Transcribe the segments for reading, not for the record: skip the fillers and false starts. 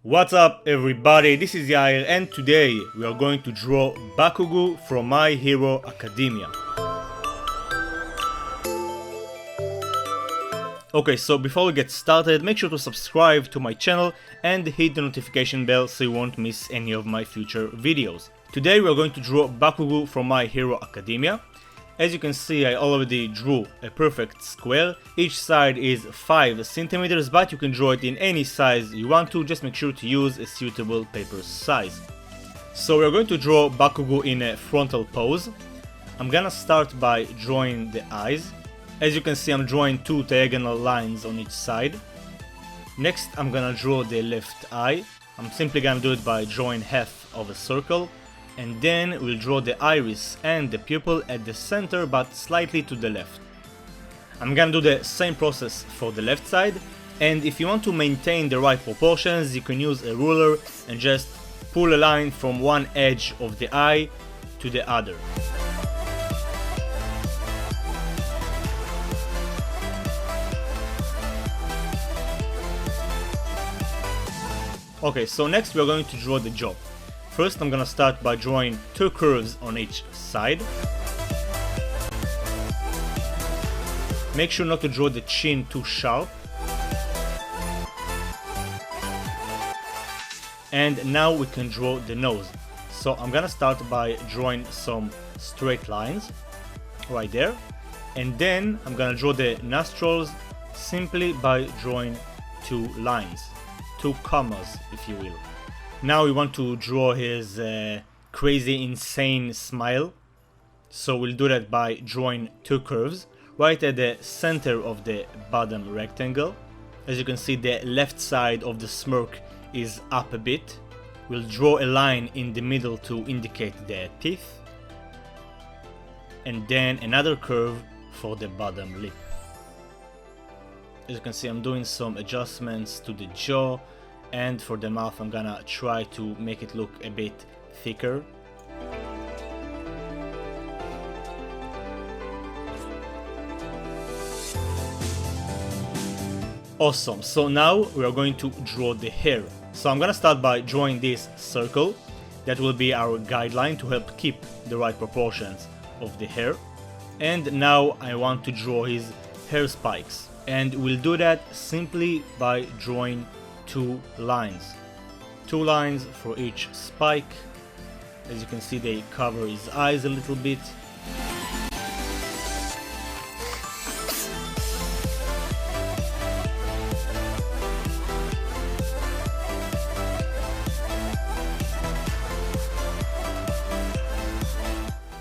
What's up everybody, this is Yair and today we are going to draw Bakugo from My Hero Academia. Okay, so before we get started, make sure to subscribe to my channel and hit the notification bell so you won't miss any of my future videos. Today we are going to draw Bakugo from My Hero Academia. As you can see, I already drew a perfect square. Each side is 5 centimeters, but you can draw it in any size you want to, just make sure to use a suitable paper size. So we're going to draw Bakugo in a frontal pose. I'm gonna start by drawing the eyes. As you can see, I'm drawing 2 diagonal lines on each side. Next, I'm gonna draw the left eye. I'm simply gonna do it by drawing half of a circle. And then we'll draw the iris and the pupil at the center but slightly to the left. I'm gonna do the same process for the left side, and if you want to maintain the right proportions, you can use a ruler and just pull a line from one edge of the eye to the other. Okay, so next we are going to draw the jaw. First, I'm gonna start by drawing 2 curves on each side. Make sure not to draw the chin too sharp. And now we can draw the nose. So I'm gonna start by drawing some straight lines right there. And then I'm gonna draw the nostrils simply by drawing 2 lines, 2 commas if you will. Now we want to draw his crazy, insane smile. So we'll do that by drawing 2 curves right at the center of the bottom rectangle. As you can see, the left side of the smirk is up a bit. We'll draw a line in the middle to indicate the teeth. And then another curve for the bottom lip. As you can see, I'm doing some adjustments to the jaw. And for the mouth, I'm gonna try to make it look a bit thicker. Awesome, so now we are going to draw the hair. So I'm gonna start by drawing this circle. That will be our guideline to help keep the right proportions of the hair. And now I want to draw his hair spikes. And we'll do that simply by drawing 2 lines. 2 lines for each spike. As you can see, they cover his eyes a little bit.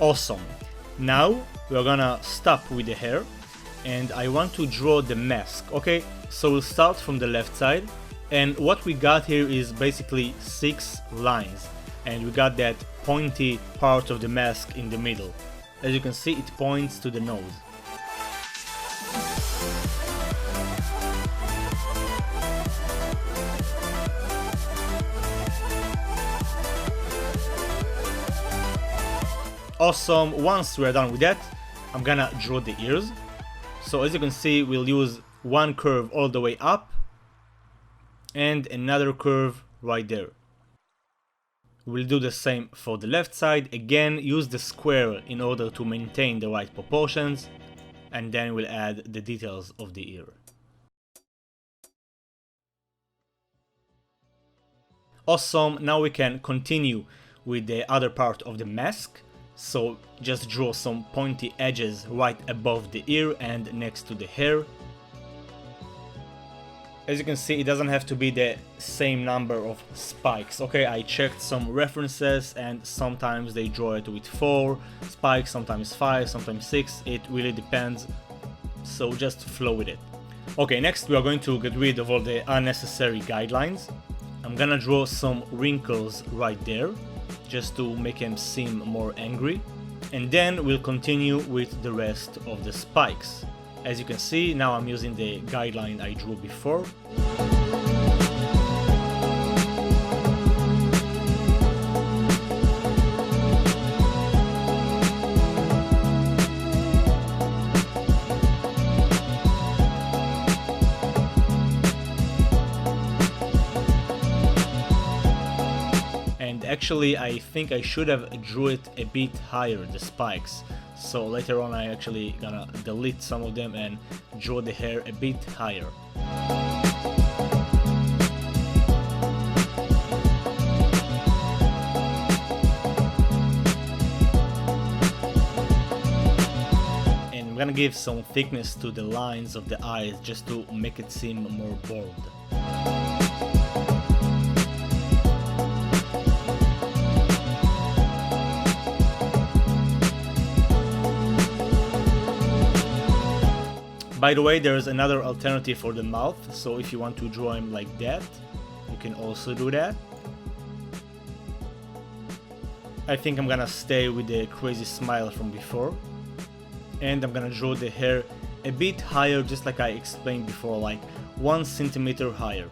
Awesome. Now we're gonna stop with the hair and I want to draw the mask. Okay, so we'll start from the left side. And what we got here is basically 6 lines, and we got that pointy part of the mask in the middle. As you can see, it points to the nose. Awesome, once we're done with that, I'm gonna draw the ears. So as you can see, we'll use 1 curve all the way up and another curve right there. We'll do the same for the left side. Again, use the square in order to maintain the right proportions, and then we'll add the details of the ear. Awesome, now we can continue with the other part of the mask. So just draw some pointy edges right above the ear and next to the hair. As you can see, it doesn't have to be the same number of spikes. Okay, I checked some references and sometimes they draw it with 4 spikes, sometimes 5, sometimes 6. It really depends, so just flow with it. Okay, next we are going to get rid of all the unnecessary guidelines. I'm gonna draw some wrinkles right there, just to make him seem more angry. And then we'll continue with the rest of the spikes. As you can see, now I'm using the guideline I drew before. actually I think I should have drew it a bit higher, the spikes. So later on I actually gonna delete some of them and draw the hair a bit higher. And I'm gonna give some thickness to the lines of the eyes just to make it seem more bold. By the way, there is another alternative for the mouth, so if you want to draw him like that, you can also do that. I think I'm gonna stay with the crazy smile from before. And I'm gonna draw the hair a bit higher, just like I explained before, like 1 centimeter higher.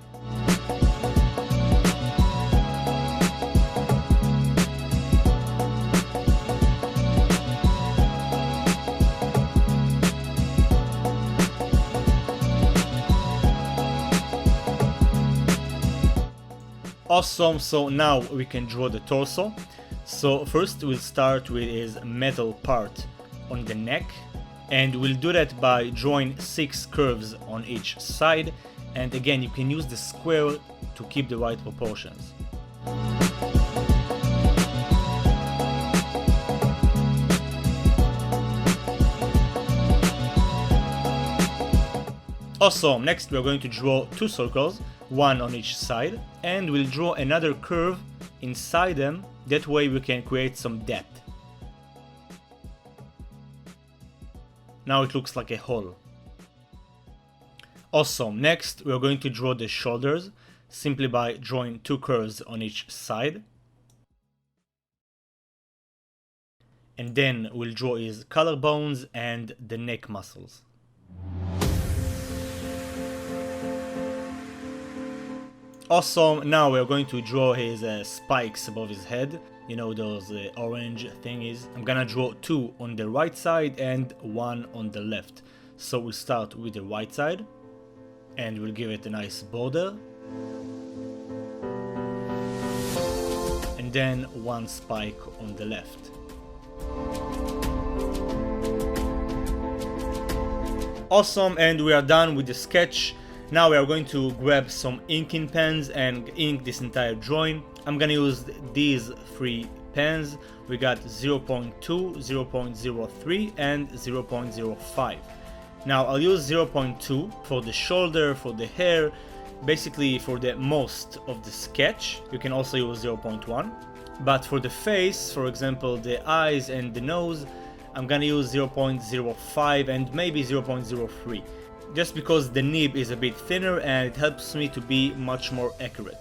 Awesome, so now we can draw the torso. So first we'll start with his metal part on the neck, and we'll do that by drawing 6 curves on each side, and again you can use the square to keep the right proportions. Awesome, next we're going to draw 2 circles, 1 on each side, and we'll draw another curve inside them, that way we can create some depth. Now it looks like a hole. Awesome, next we're going to draw the shoulders, simply by drawing 2 curves on each side. And then we'll draw his collarbones and the neck muscles. Awesome, now we're going to draw his spikes above his head, you know, those orange thingies. I'm gonna draw 2 on the right side and 1 on the left. So we'll start with the right side and we'll give it a nice border. And then 1 spike on the left. Awesome, and we are done with the sketch. Now we are going to grab some inking pens and ink this entire drawing. I'm gonna use these 3 pens. We got 0.2, 0.03 and 0.05. Now I'll use 0.2 for the shoulder, for the hair, basically for the most of the sketch. You can also use 0.1. But for the face, for example the eyes and the nose, I'm gonna use 0.05 and maybe 0.03. Just because the nib is a bit thinner and it helps me to be much more accurate.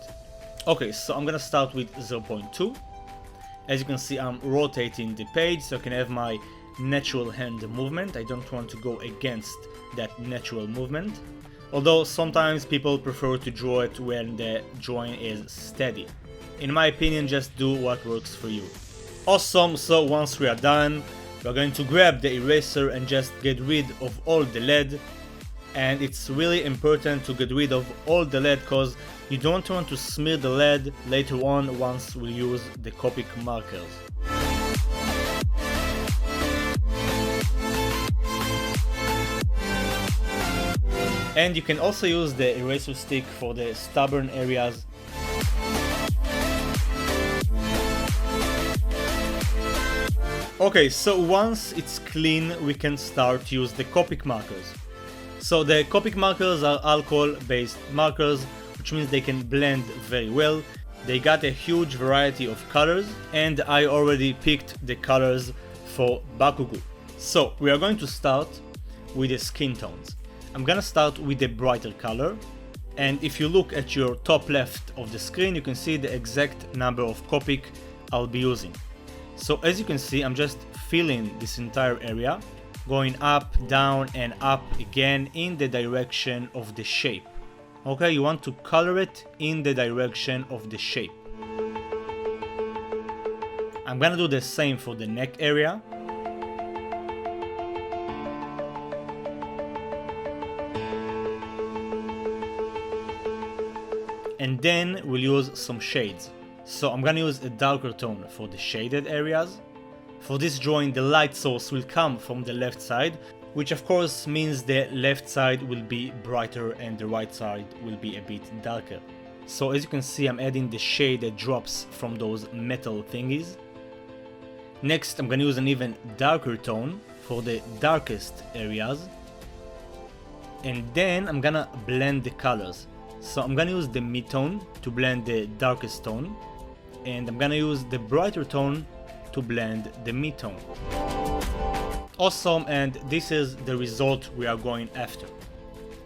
Okay, so I'm gonna start with 0.2. As you can see, I'm rotating the page so I can have my natural hand movement. I don't want to go against that natural movement. Although sometimes people prefer to draw it when the drawing is steady. In my opinion, just do what works for you. Awesome, so once we are done, we're going to grab the eraser and just get rid of all the lead. And it's really important to get rid of all the lead because you don't want to smear the lead later on once we use the Copic markers. And you can also use the eraser stick for the stubborn areas. Okay, so once it's clean, we can start to use the Copic markers. So the Copic markers are alcohol-based markers, which means they can blend very well. They got a huge variety of colors, and I already picked the colors for Bakugo. So we are going to start with the skin tones. I'm gonna start with the brighter color, and if you look at your top left of the screen, you can see the exact number of Copic I'll be using. So as you can see, I'm just filling this entire area, going up, down and up again in the direction of the shape. Okay, you want to color it in the direction of the shape. I'm gonna do the same for the neck area. And then we'll use some shades. So I'm gonna use a darker tone for the shaded areas. For this drawing, the light source will come from the left side, which of course means the left side will be brighter and the right side will be a bit darker. So as you can see, I'm adding the shade that drops from those metal thingies. Next, I'm gonna use an even darker tone for the darkest areas. And then I'm gonna blend the colors. So I'm gonna use the mid-tone to blend the darkest tone, and I'm gonna use the brighter tone to blend the mid-tone. Awesome, and this is the result we are going after.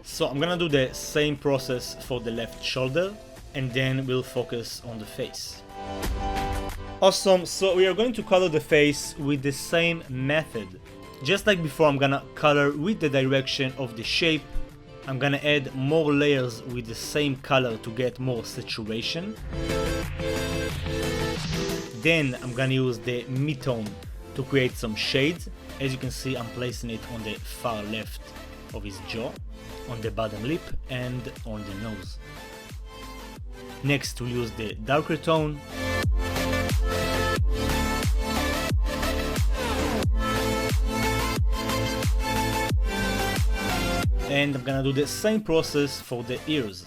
So I'm gonna do the same process for the left shoulder, and then we'll focus on the face. Awesome, so we are going to color the face with the same method. Just like before, I'm gonna color with the direction of the shape. I'm gonna add more layers with the same color to get more saturation. Then I'm gonna use the mid-tone to create some shades. As you can see, I'm placing it on the far left of his jaw, on the bottom lip, and on the nose. Next, we'll use the darker tone. And I'm gonna do the same process for the ears.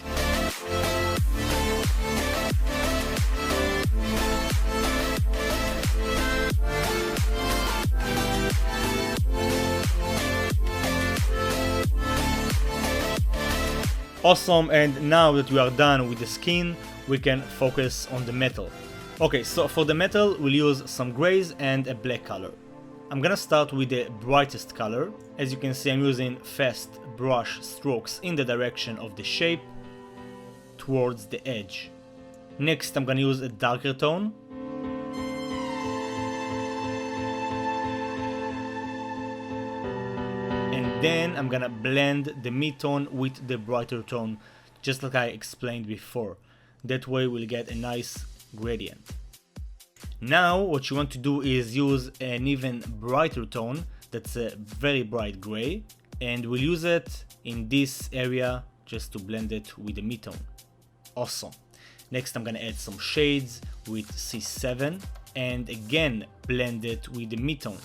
Awesome, and now that we are done with the skin, we can focus on the metal. Okay, so for the metal, we'll use some grays and a black color. I'm gonna start with the brightest color. As you can see, I'm using fast brush strokes in the direction of the shape towards the edge. Next, I'm gonna use a darker tone. And then I'm gonna blend the mid-tone with the brighter tone, just like I explained before. That way we'll get a nice gradient. Now what you want to do is use an even brighter tone, that's a very bright gray, and we'll use it in this area just to blend it with the mid-tone. Awesome. Next I'm gonna add some shades with C7 and again blend it with the mid-tone.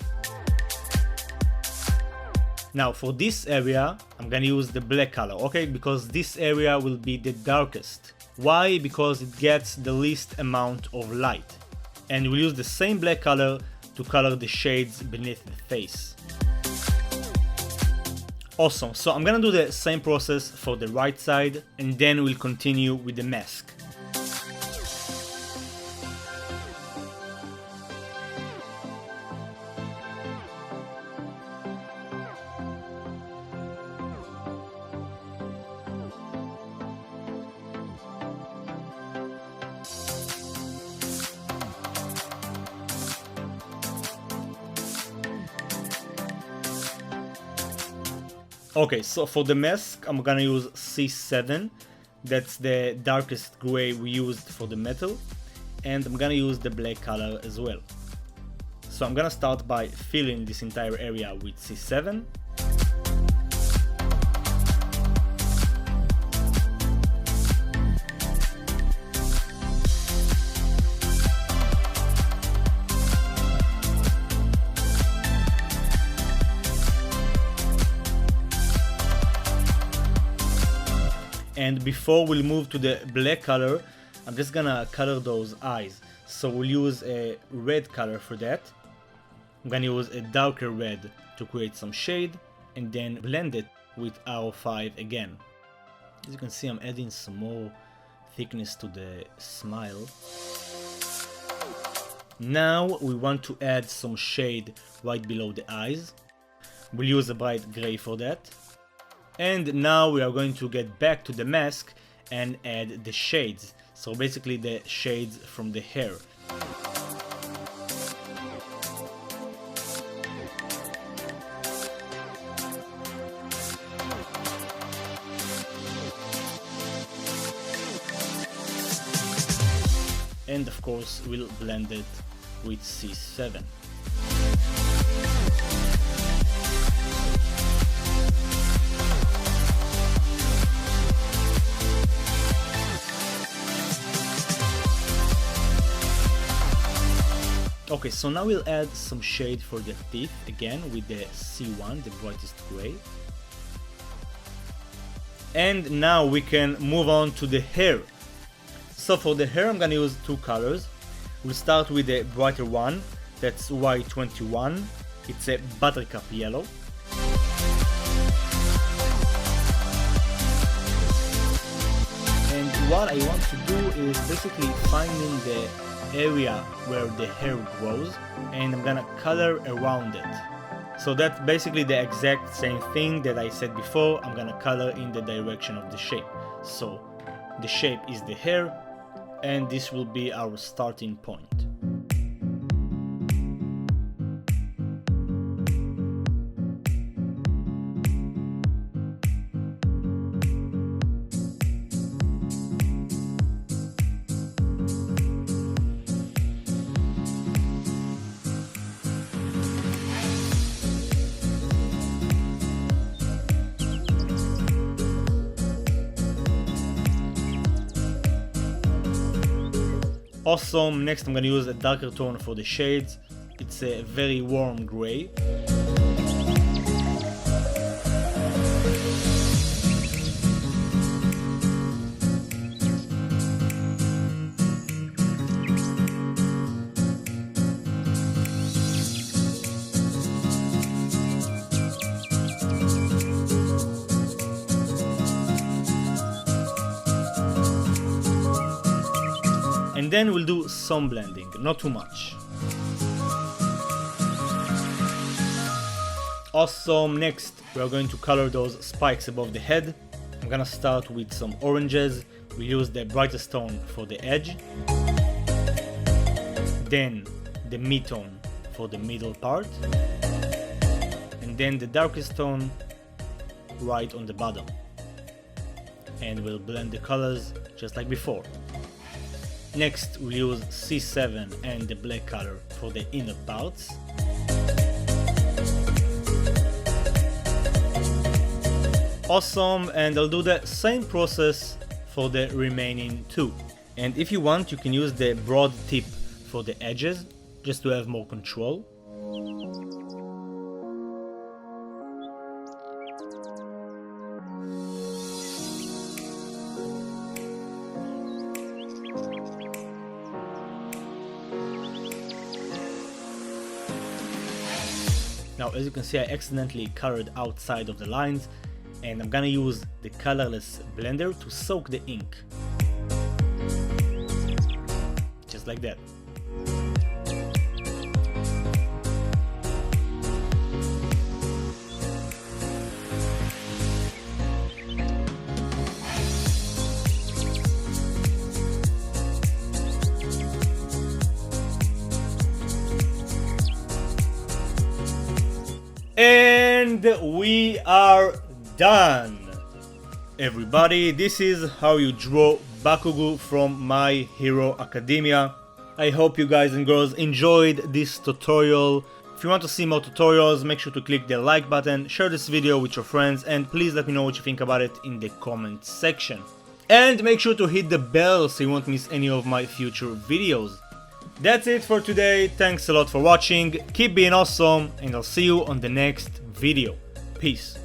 Now for this area I'm gonna use the black color, okay, because this area will be the darkest. Why? Because it gets the least amount of light. And we'll use the same black color to color the shades beneath the face. Awesome, so I'm gonna do the same process for the right side and then we'll continue with the mask. Okay, so for the mask, I'm gonna use C7. That's the darkest gray we used for the metal. And I'm gonna use the black color as well. So I'm gonna start by filling this entire area with C7. And before we'll move to the black color, I'm just gonna color those eyes. So we'll use a red color for that. I'm gonna use a darker red to create some shade and then blend it with R5 again. As you can see, I'm adding some more thickness to the smile. Now we want to add some shade right below the eyes. We'll use a bright gray for that. And now we are going to get back to the mask and add the shades. So basically the shades from the hair. And of course we'll blend it with C7. Okay, so now we'll add some shade for the teeth again with the C1, the brightest gray. And now we can move on to the hair. So for the hair I'm gonna use two colors. We'll start with the brighter one, that's Y21. It's a buttercup yellow. And what I want to do is basically finding the area where the hair grows, and I'm gonna color around it. So that's basically the exact same thing that I said before. I'm gonna color in the direction of the shape. So the shape is the hair, and this will be our starting point. Awesome, next I'm gonna use a darker tone for the shades. It's a very warm gray. And then we'll do some blending, not too much. Awesome, next we are going to color those spikes above the head. I'm gonna start with some oranges. We use the brightest tone for the edge. Then the mid-tone for the middle part. And then the darkest tone right on the bottom. And we'll blend the colors just like before. Next we'll use C7 and the black color for the inner parts. Awesome, and I'll do the same process for the remaining two. And if you want, you can use the broad tip for the edges, just to have more control. Now, as you can see, I accidentally colored outside of the lines, and I'm gonna use the colorless blender to soak the ink. Just like that. And we are done! Everybody, this is how you draw Bakugo from My Hero Academia. I hope you guys and girls enjoyed this tutorial. If you want to see more tutorials, make sure to click the like button, share this video with your friends, and please let me know what you think about it in the comment section. And make sure to hit the bell so you won't miss any of my future videos. That's it for today, thanks a lot for watching, keep being awesome, and I'll see you on the next video. Peace.